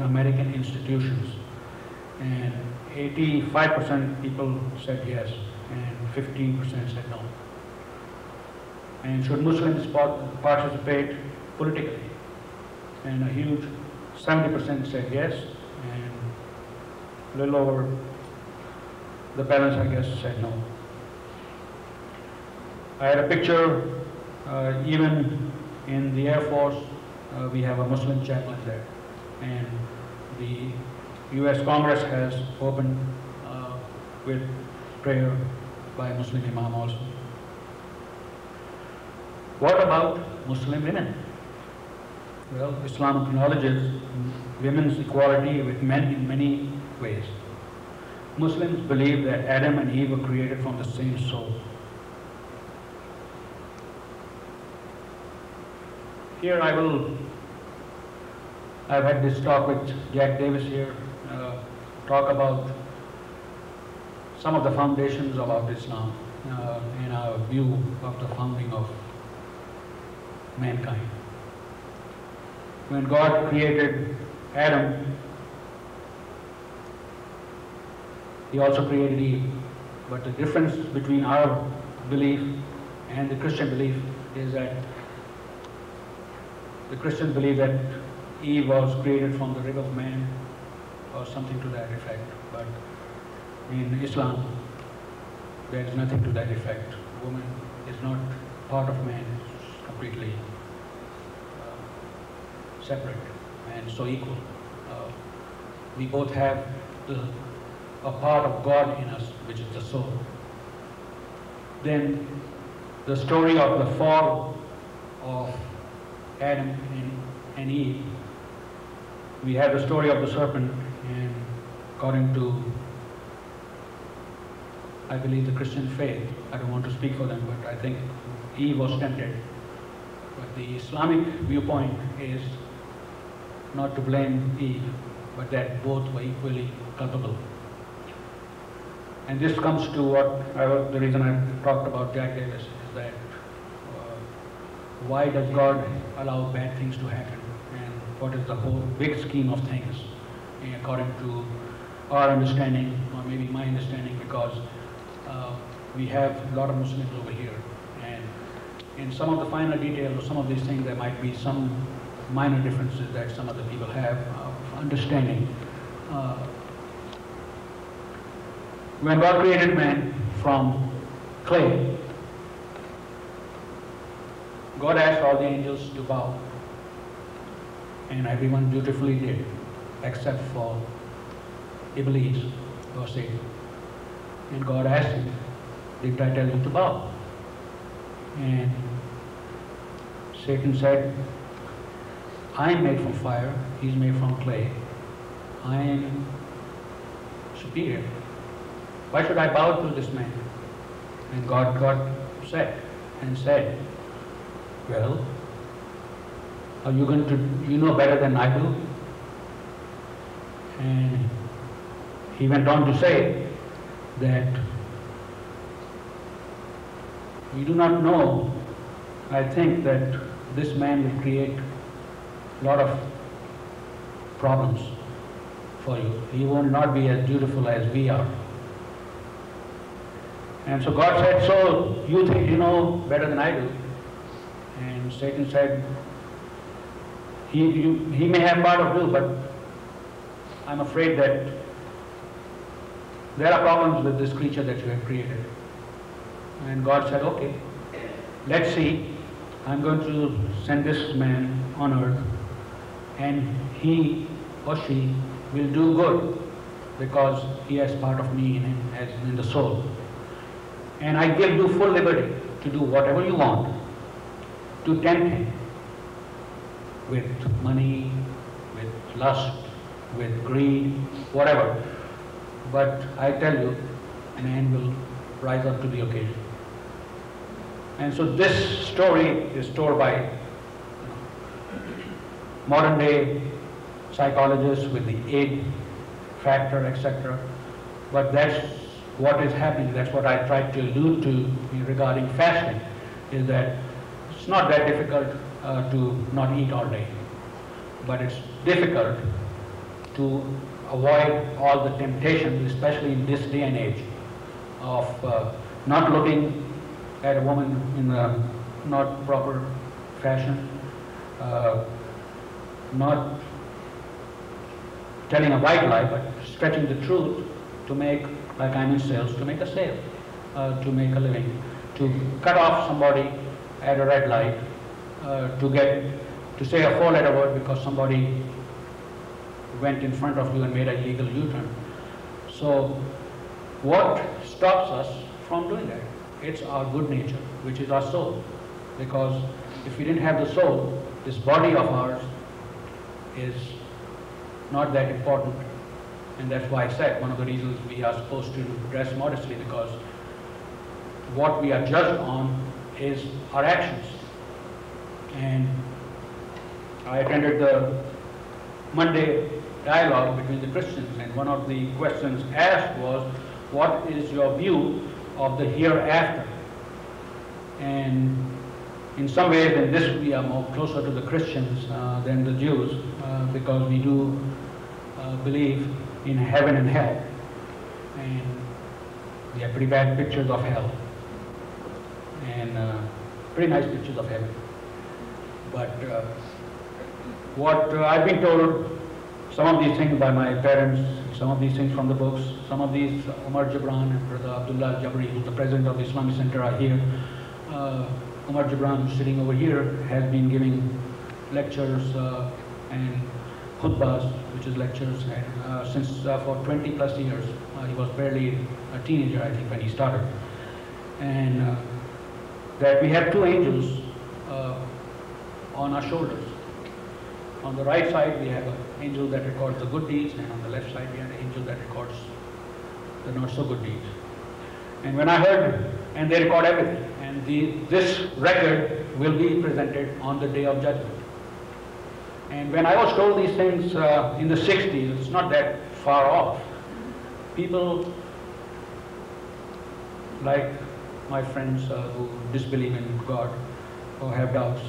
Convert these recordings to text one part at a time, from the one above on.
American institutions, and 85% people said yes, and 15% said no. And should Muslims participate politically? And a huge 70% said yes, and a little over the balance, I guess, said no. I had a picture, even in the Air Force, we have a Muslim chaplain there. And the US Congress has opened with prayer by Muslim Imam also. What about Muslim women? Well, Islam acknowledges women's equality with men in many ways. Muslims believe that Adam and Eve were created from the same soul. Here I've had this talk with Jack Davis here, talk about some of the foundations about Islam and our view of the founding of mankind. When God created Adam, He also created Eve. But the difference between our belief and the Christian belief is that the Christians believe that Eve was created from the rib of man or something to that effect. But in Islam, there is nothing to that effect. Woman is not part of man, it's completely separate and so equal. We both have a part of God in us, which is the soul. Then the story of the fall of Adam and Eve, we have the story of the serpent, and according to, I believe, the Christian faith, I don't want to speak for them, but I think Eve was tempted. But the Islamic viewpoint is not to blame Eve, but that both were equally culpable. And this comes to the reason I talked about Jack Davis is that why does God allow bad things to happen, and what is the whole big scheme of things according to our understanding, or maybe my understanding, because we have a lot of Muslims over here, and in some of the finer details of some of these things there might be some minor differences that some other people have of understanding. When God created man from clay, God asked all the angels to bow, and everyone dutifully did, except for Iblis, or Satan. And God asked him, "Did I tell you to bow?" And Satan said, "I am made from fire, he's made from clay. I am superior. Why should I bow to this man?" And God got upset and said, "Well, are you going to, you know better than I do?" And he went on to say that you do not know, I think, that this man will create a lot of problems for you. He will not be as dutiful as we are. And so God said, "So you think you know better than I do?" And Satan said, he may have part of you, but I'm afraid that there are problems with this creature that you have created. And God said, "Okay, let's see. I'm going to send this man on earth, and he or she will do good because he has part of me in him, as in the soul. And I give you full liberty to do whatever you want, to tempt him with money, with lust, with greed, whatever. But I tell you, man will rise up to the occasion." And so this story is told by modern day psychologists with the id factor, etc. But that's what is happening. That's what I tried to allude to regarding fasting, is that it's not that difficult to not eat all day. But it's difficult to avoid all the temptations, especially in this day and age, of not looking at a woman in a not proper fashion, not telling a white lie, but stretching the truth to make, like I'm in sales, to make a sale, to make a living, to cut off somebody at a red light, to say a four-letter word because somebody went in front of you and made a illegal U-turn. So what stops us from doing that? It's our good nature, which is our soul. Because if we didn't have the soul, this body of ours is not that important. And that's why I said one of the reasons we are supposed to dress modestly, because what we are judged on is our actions. And I attended the Monday dialogue between the Christians, and one of the questions asked was, what is your view of the hereafter? And in some ways, in this we are more closer to the Christians than the Jews, because we do believe in heaven and hell, and we have pretty bad pictures of hell, and pretty nice pictures of heaven. But what I've been told, some of these things by my parents, some of these things from the books, some of these, Umar Gibran and Brother Abdullah Jabri, who's the president of the Islamic Center, are here. Umar Gibran, who's sitting over here, has been giving lectures and khutbahs, which is lectures, and since for 20 plus years. He was barely a teenager, I think, when he started. And that we have two angels on our shoulders. On the right side, we have an angel that records the good deeds, and on the left side, we have an angel that records the not so good deeds. And when I heard, and they record everything, and this record will be presented on the day of judgment. And when I was told these things in the 60s, it's not that far off. People like my friends who disbelieve in God or have doubts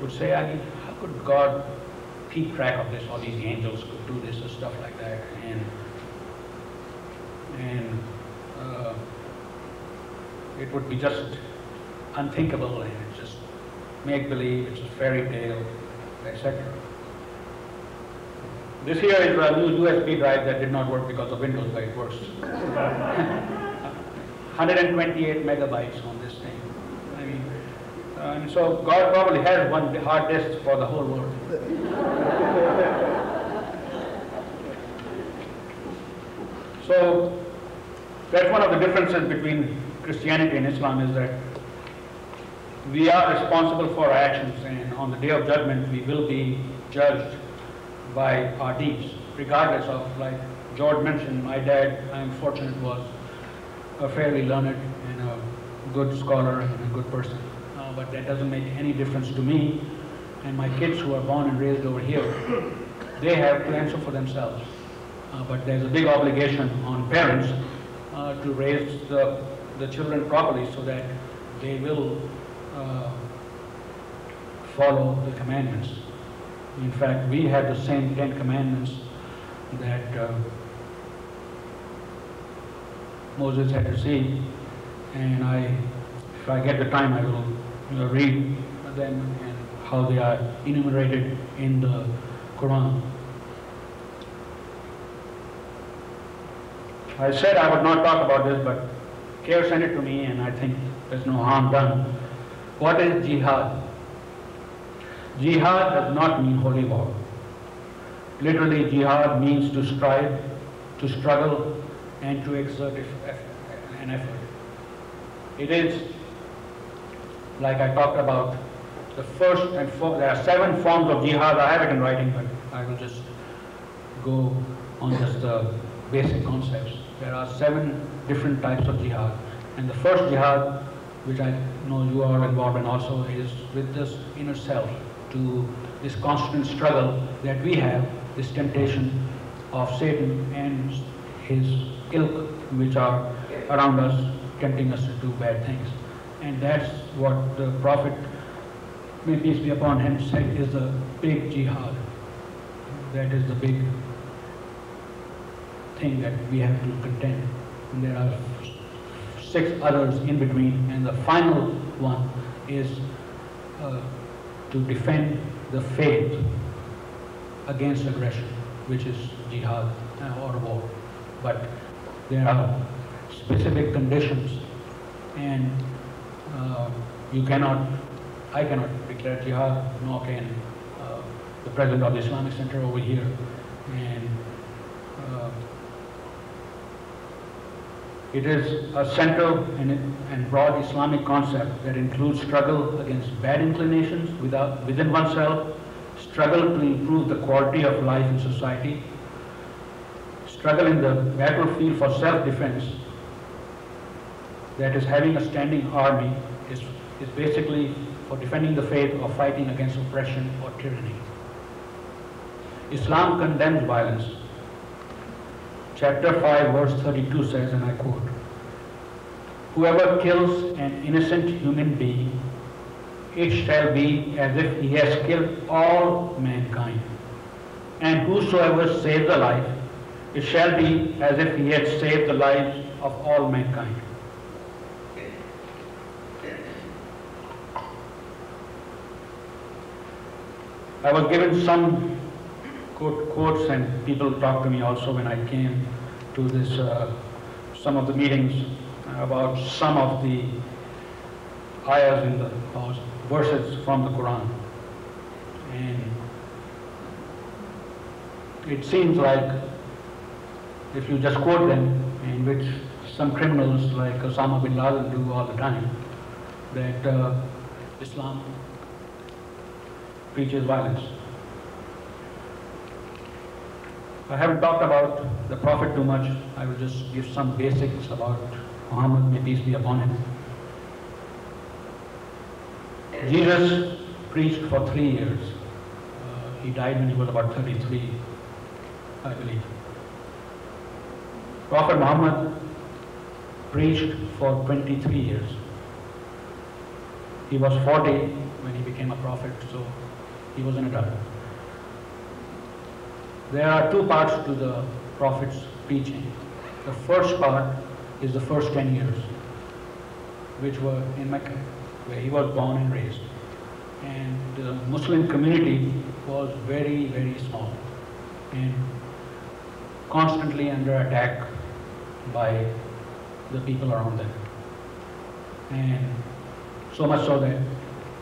would say, I mean, how could God keep track of this? All these angels could do this or stuff like that. And it would be just unthinkable, and it's just make-believe, it's a fairy tale, etc. This here is a new USB drive that did not work because of Windows, but it works. 128 megabytes on this thing. I mean, and so God probably has one hard disk for the whole world. So that's one of the differences between Christianity and Islam, is that we are responsible for our actions, and on the day of judgment we will be judged by our deeds, regardless of, like George mentioned, my dad, I'm fortunate, was a fairly learned and a good scholar and a good person. But that doesn't make any difference to me, and my kids who are born and raised over here, they have to answer for themselves. But there's a big obligation on parents to raise the children properly so that they will follow the commandments. In fact, we have the same 10 commandments that Moses had received, and if I get the time, I will read them and how they are enumerated in the Quran. I said I would not talk about this, but Care sent it to me, and I think there's no harm done. What is jihad? Jihad does not mean holy war. Literally, jihad means to strive, to struggle, and to exert an effort. It is, like I talked about, the first and there are 7 forms of jihad. I have it in writing, but I will just go on just the basic concepts. There are 7 different types of jihad. And the first jihad, which I know you are involved in also, is with this inner self, to this constant struggle that we have, this temptation of Satan and his ilk, which are around us, tempting us to do bad things. And that's what the Prophet, may peace be upon him, said is the big jihad. That is the big thing that we have to contend. And there are 6 others in between, and the final one is to defend the faith against aggression, which is jihad or war. But there are specific conditions, and I cannot declare jihad, nor can the president of the Islamic Center over here. And it is a central and broad Islamic concept that includes struggle against bad inclinations within oneself, struggle to improve the quality of life in society, struggle in the battlefield for self-defense, that is having a standing army, is basically for defending the faith or fighting against oppression or tyranny. Islam condemns violence. Chapter 5 verse 32 says, and I quote, "Whoever kills an innocent human being, it shall be as if he has killed all mankind. And whosoever saves a life, it shall be as if he had saved the lives of all mankind." I was given some quotes, and people talked to me also when I came to this, some of the meetings about some of the ayahs in the verses from the Quran. And it seems like if you just quote them, in which some criminals like Osama bin Laden do all the time, that Islam preaches violence. I haven't talked about the Prophet too much. I will just give some basics about Muhammad, may peace be upon him. Jesus preached for 3 years. He died when he was about 33, I believe. Prophet Muhammad preached for 23 years. He was 40 when he became a prophet, so he was an adult. There are 2 parts to the Prophet's preaching. The first part is the first 10 years, which were in Mecca, where he was born and raised. And the Muslim community was very, very small and constantly under attack by the people around them. And so much so that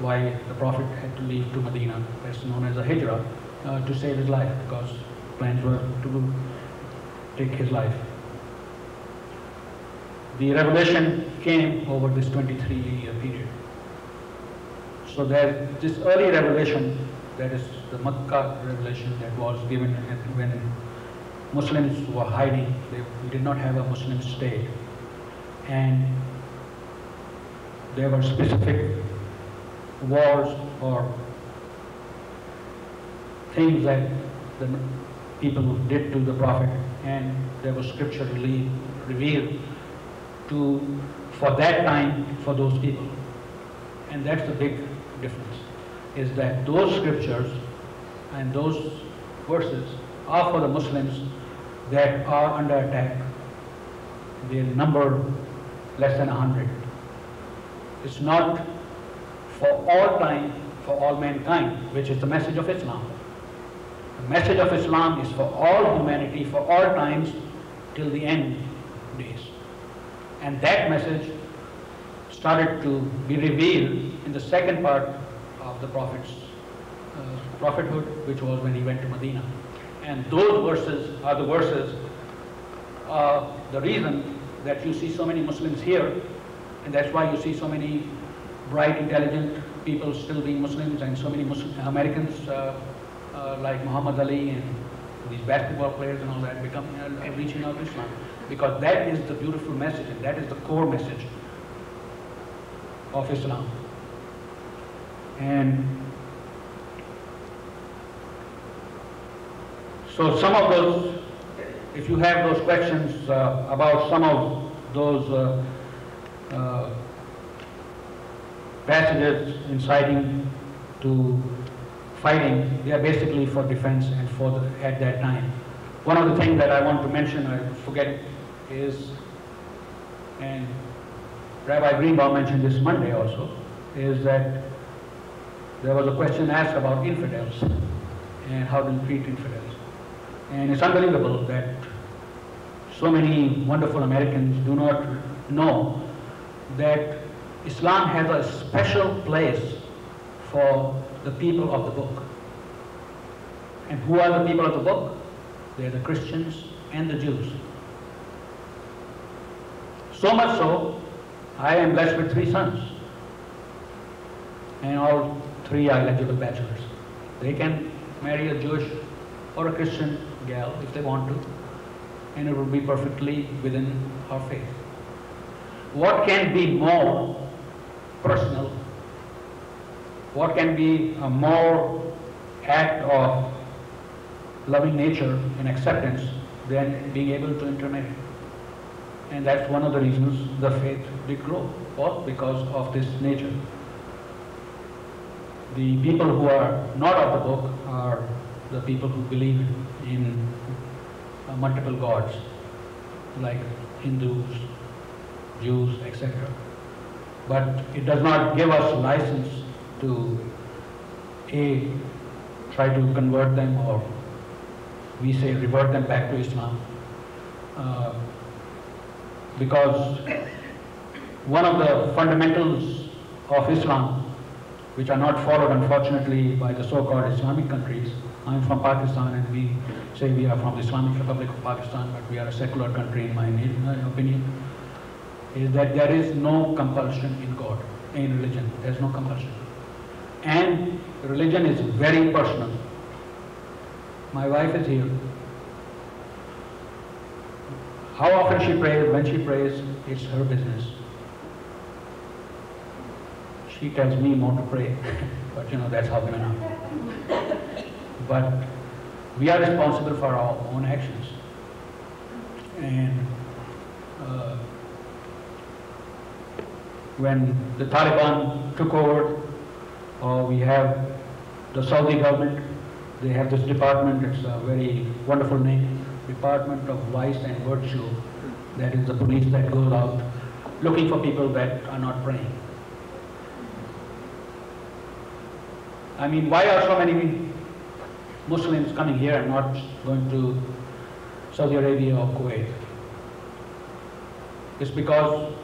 why the Prophet had to leave to Medina, that's known as a hijrah, to save his life, because plans were to take his life. The revelation came over this 23-year period. So that this early revelation, that is the Makkah revelation that was given when Muslims were hiding, we did not have a Muslim state. And there were specific wars or things that the people did to the Prophet, and there was scripture revealed for that time for those people. And that's the big difference, is that those scriptures and those verses are for the Muslims that are under attack. They number less than 100. It's not for all time, for all mankind, which is the message of Islam. The message of Islam is for all humanity, for all times, till the end days. And that message started to be revealed in the second part of the Prophet's prophethood, which was when he went to Medina. And those verses are the verses, the reason that you see so many Muslims here, and that's why you see so many bright, intelligent people still being Muslims, and so many Americans like Muhammad Ali and these basketball players and all that reaching out to Islam, because that is the beautiful message, and that is the core message of Islam. And so some of those, if you have those questions about some of those passages inciting to fighting, they are basically for defense and at that time. One of the things that I want to mention, I forget, is, and Rabbi Greenbaum mentioned this Monday also, is that there was a question asked about infidels and how to treat infidels. And it's unbelievable that so many wonderful Americans do not know that Islam has a special place for the people of the book. And who are the people of the book? They're the Christians and the Jews. So much so, I am blessed with 3 sons. And all 3 are eligible bachelors. They can marry a Jewish or a Christian gal if they want to, and it will be perfectly within our faith. What can be more personal? What can be a more act of loving nature and acceptance than being able to intermarry? And that's one of the reasons the faith did grow, all because of this nature. The people who are not of the book are the people who believe in multiple gods, like Hindus, Jews, etc. But it does not give us license to try to convert them, or we say revert them back to Islam. Because one of the fundamentals of Islam, which are not followed unfortunately by the so-called Islamic countries. I'm from Pakistan and we say we are from the Islamic Republic of Pakistan, but we are a secular country in my opinion, is that there is no compulsion in God, in religion. There's no compulsion. And religion is very personal. My wife is here. How often she prays, when she prays, it's her business. She tells me more to pray, but that's how women are. But we are responsible for our own actions. And when the Taliban took over, we have the Saudi government, they have this department, it's a very wonderful name, Department of Vice and Virtue. That is the police that goes out looking for people that are not praying. I mean, why are so many Muslims coming here and not going to Saudi Arabia or Kuwait? It's because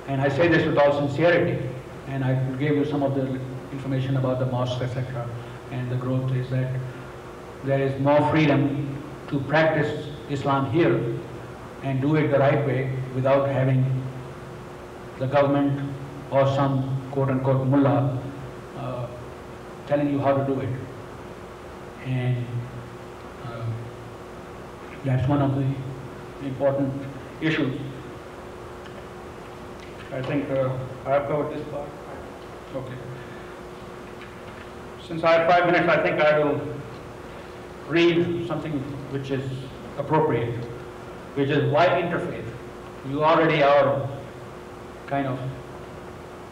and I say this with all sincerity, and I gave you some of the information about the mosques, etc., and the growth is that there is more freedom to practice Islam here and do it the right way without having the government or some quote-unquote mullah telling you how to do it. And that's one of the important issues. I think I have covered this part. Okay. Since I have 5 minutes, I think I will read something which is appropriate, which is why interfaith. You already are kind of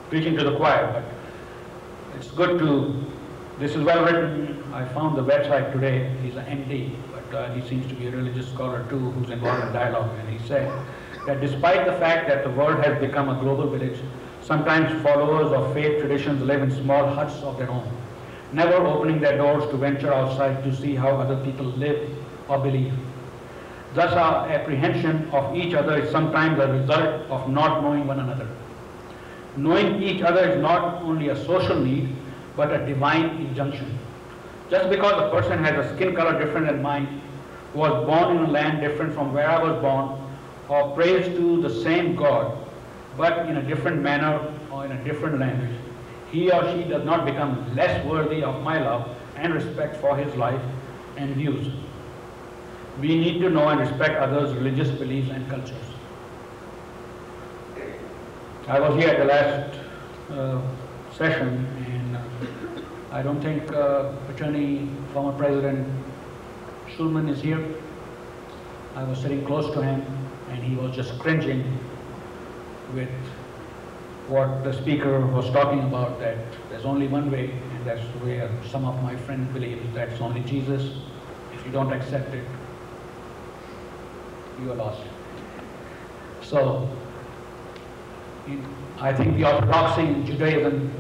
preaching to the choir, but it's good to, this is well written. I found the website today. He's an MD, but he seems to be a religious scholar too, who's involved in dialogue, and he said that despite the fact that the world has become a global village, sometimes followers of faith traditions live in small huts of their own, never opening their doors to venture outside to see how other people live or believe. Thus our apprehension of each other is sometimes a result of not knowing one another. Knowing each other is not only a social need, but a divine injunction. Just because a person has a skin color different than mine, was born in a land different from where I was born, or prays to the same God, but in a different manner or in a different language, he or she does not become less worthy of my love and respect for his life and views. We need to know and respect others' religious beliefs and cultures. I was here at the last session, and I don't think former President Schulman is here. I was sitting close to him, and he was just cringing with what the speaker was talking about, that there's only one way, and that's where some of my friends believe, that's only Jesus. If you don't accept it, you are lost. So, I think the orthodoxy in Judaism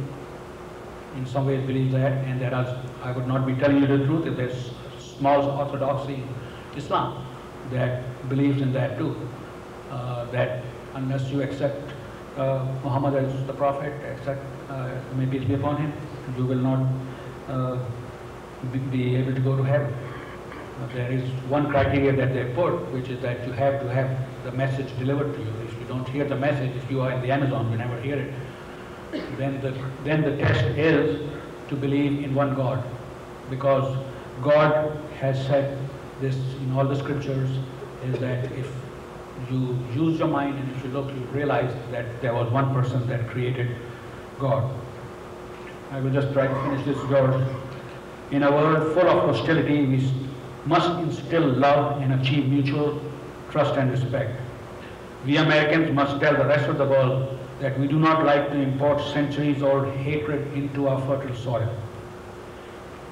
in some ways believes that, and that I would not be telling you the truth if there's small orthodoxy in Islam that believes in that too. That unless you accept Muhammad as the prophet, accept, may peace be upon him, you will not be able to go to heaven. There is one criteria that they put, which is that you have to have the message delivered to you. If you don't hear the message, if you are in the Amazon, you never hear it, then the test is to believe in one God. Because God has said this in all the scriptures, is that if you use your mind and if you look, you realize that there was one person that created God. I will just try to finish this, George. In a world full of hostility, we must instill love and achieve mutual trust and respect. We Americans must tell the rest of the world that we do not like to import centuries old hatred into our fertile soil.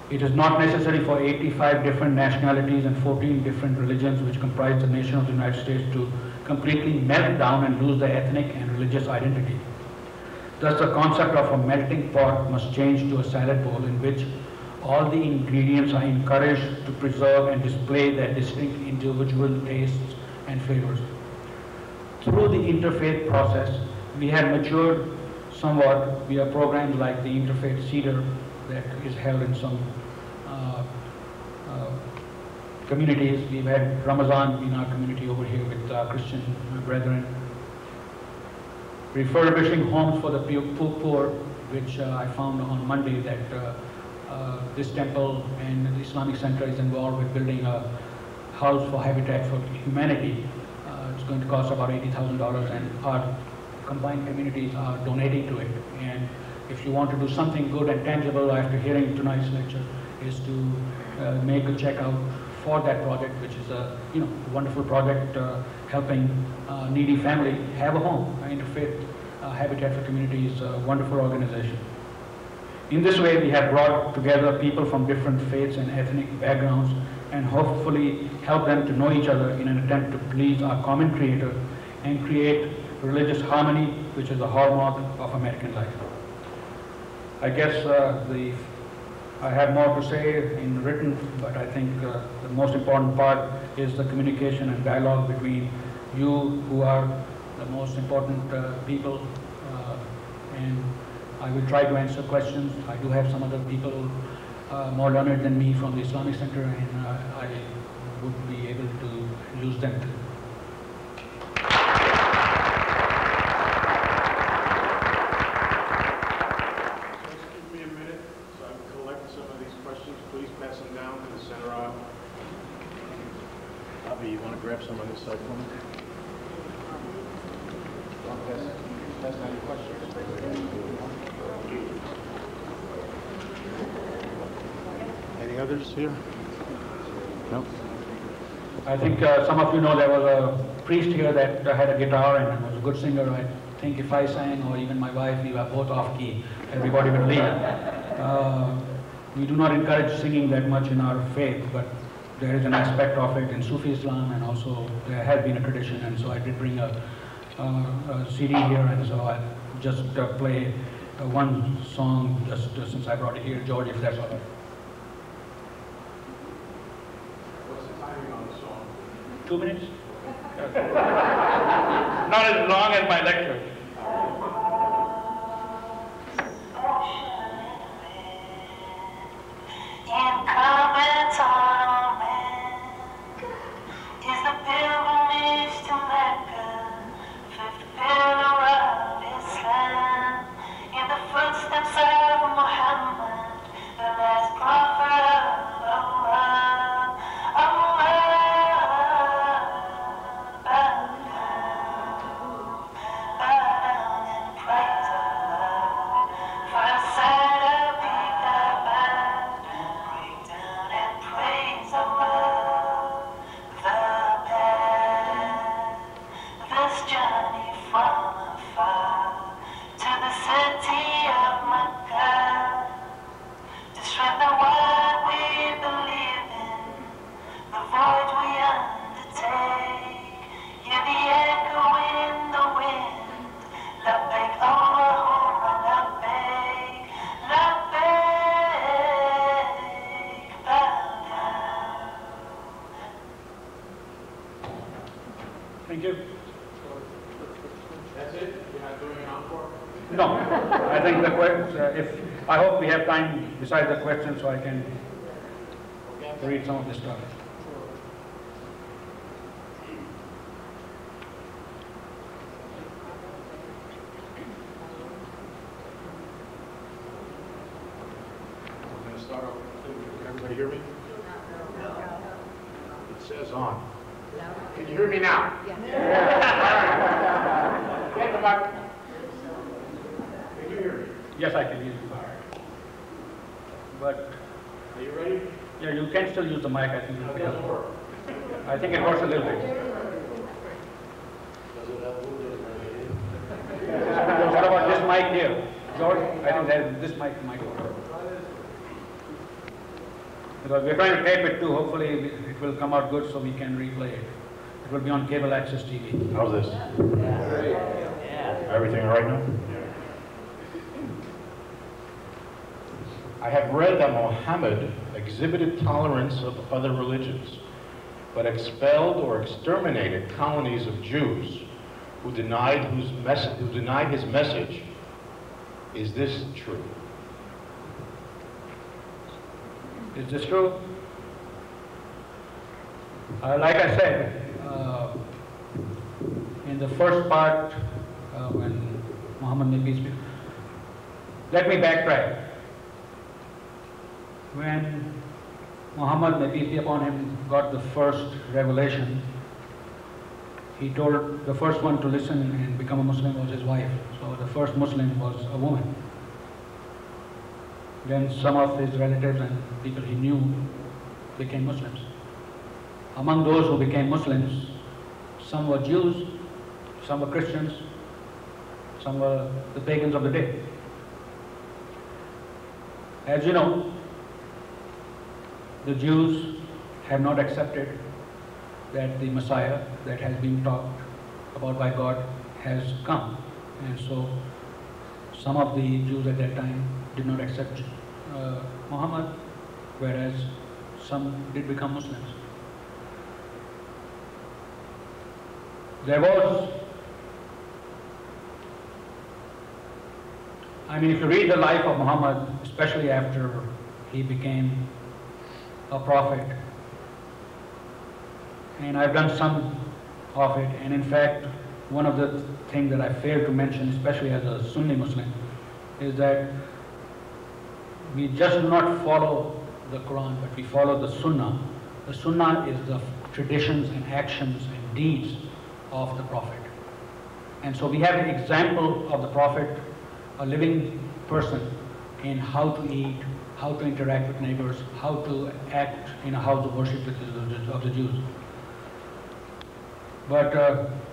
It is not necessary for 85 different nationalities and 14 different religions which comprise the nation of the United States to completely melt down and lose their ethnic and religious identity. Thus, the concept of a melting pot must change to a salad bowl in which all the ingredients are encouraged to preserve and display their distinct individual tastes and flavors. Through the interfaith process, we have matured somewhat via programs like the Interfaith Cedar that is held in some communities. We've had Ramadan in our community over here with Christian brethren. Refurbishing homes for the poor, which I found on Monday that this temple and the Islamic Center is involved with building a house for Habitat for Humanity. It's going to cost about $80,000 and our combined communities are donating to it. And if you want to do something good and tangible after hearing tonight's lecture, is to make a check out for that project, which is a wonderful project helping needy family have a home. Interfaith Habitat for Humanity is a wonderful organization. In this way, we have brought together people from different faiths and ethnic backgrounds and hopefully help them to know each other in an attempt to please our common Creator and create religious harmony, which is the hallmark of American life. I guess I have more to say in written, but I think the most important part is the communication and dialogue between you, who are the most important people, and I will try to answer questions. I do have some other people more learned than me from the Islamic Center, and I would be able to use them too. You want to grab some on this side for me? Pass down your questions. Any others here? No? I think some of you know there was a priest here that had a guitar and was a good singer. I think if I sang, or even my wife, we were both off key, everybody would leave. We do not encourage singing that much in our faith, but there is an aspect of it in Sufi Islam, and also there has been a tradition, and so I did bring a CD here, and so I'll just play one song just since I brought it here, George, if that's all right. What's the timing on the song? 2 minutes? Not as long as my lecture. Thank you. That's it? You're not doing an encore? No, I think the I hope we have time besides the questions so I can read some of this stuff. I'm going to start off. Can everybody hear me? It says on. Can you hear me now? Get the mic. Can you hear me? Yes, I can use it. But Are you ready? yeah, you can still use the mic. I think. No, it doesn't work. I think it works a little bit. Does it help? What about this mic here, George? I think this mic might work. Because we're trying to tape it too. Hopefully, it will come out good so we can replay it. It will be on cable access TV. How's this? Everything all right now? I have read that Muhammad exhibited tolerance of other religions, but expelled or exterminated colonies of Jews who denied his message. Is this true? Is this true? Like I said, in the first part, when Muhammad may peace be, let me backtrack. When Muhammad, may peace be upon him, got the first revelation, he told the first one to listen and become a Muslim was his wife. So the first Muslim was a woman. Then some of his relatives and people he knew became Muslims. Among those who became Muslims, some were Jews, some were Christians, some were the pagans of the day. As you know, the Jews have not accepted that the Messiah that has been talked about by God has come. And so some of the Jews at that time did not accept Muhammad, whereas some did become Muslims. There was, if you read the life of Muhammad, especially after he became a prophet, and I've done some of it, and in fact, one of the things that I failed to mention, especially as a Sunni Muslim, is that we just do not follow the Quran, but we follow the Sunnah. The Sunnah is the traditions and actions and deeds of the Prophet. And so we have an example of the Prophet, a living person, in how to eat, how to interact with neighbors, how to act in a house of worship of the Jews. But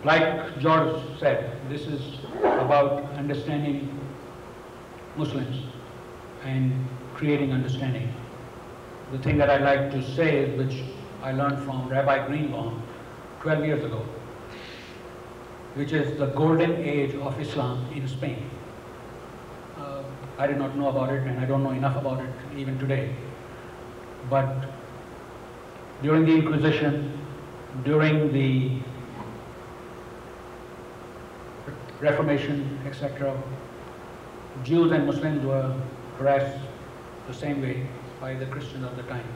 like George said, this is about understanding Muslims and creating understanding. The thing that I like to say is, which I learned from Rabbi Greenbaum 12 years ago, which is the golden age of Islam in Spain. I did not know about it, and I don't know enough about it even today. But during the Inquisition, during the Reformation, etc., Jews and Muslims were harassed the same way by the Christians of the time.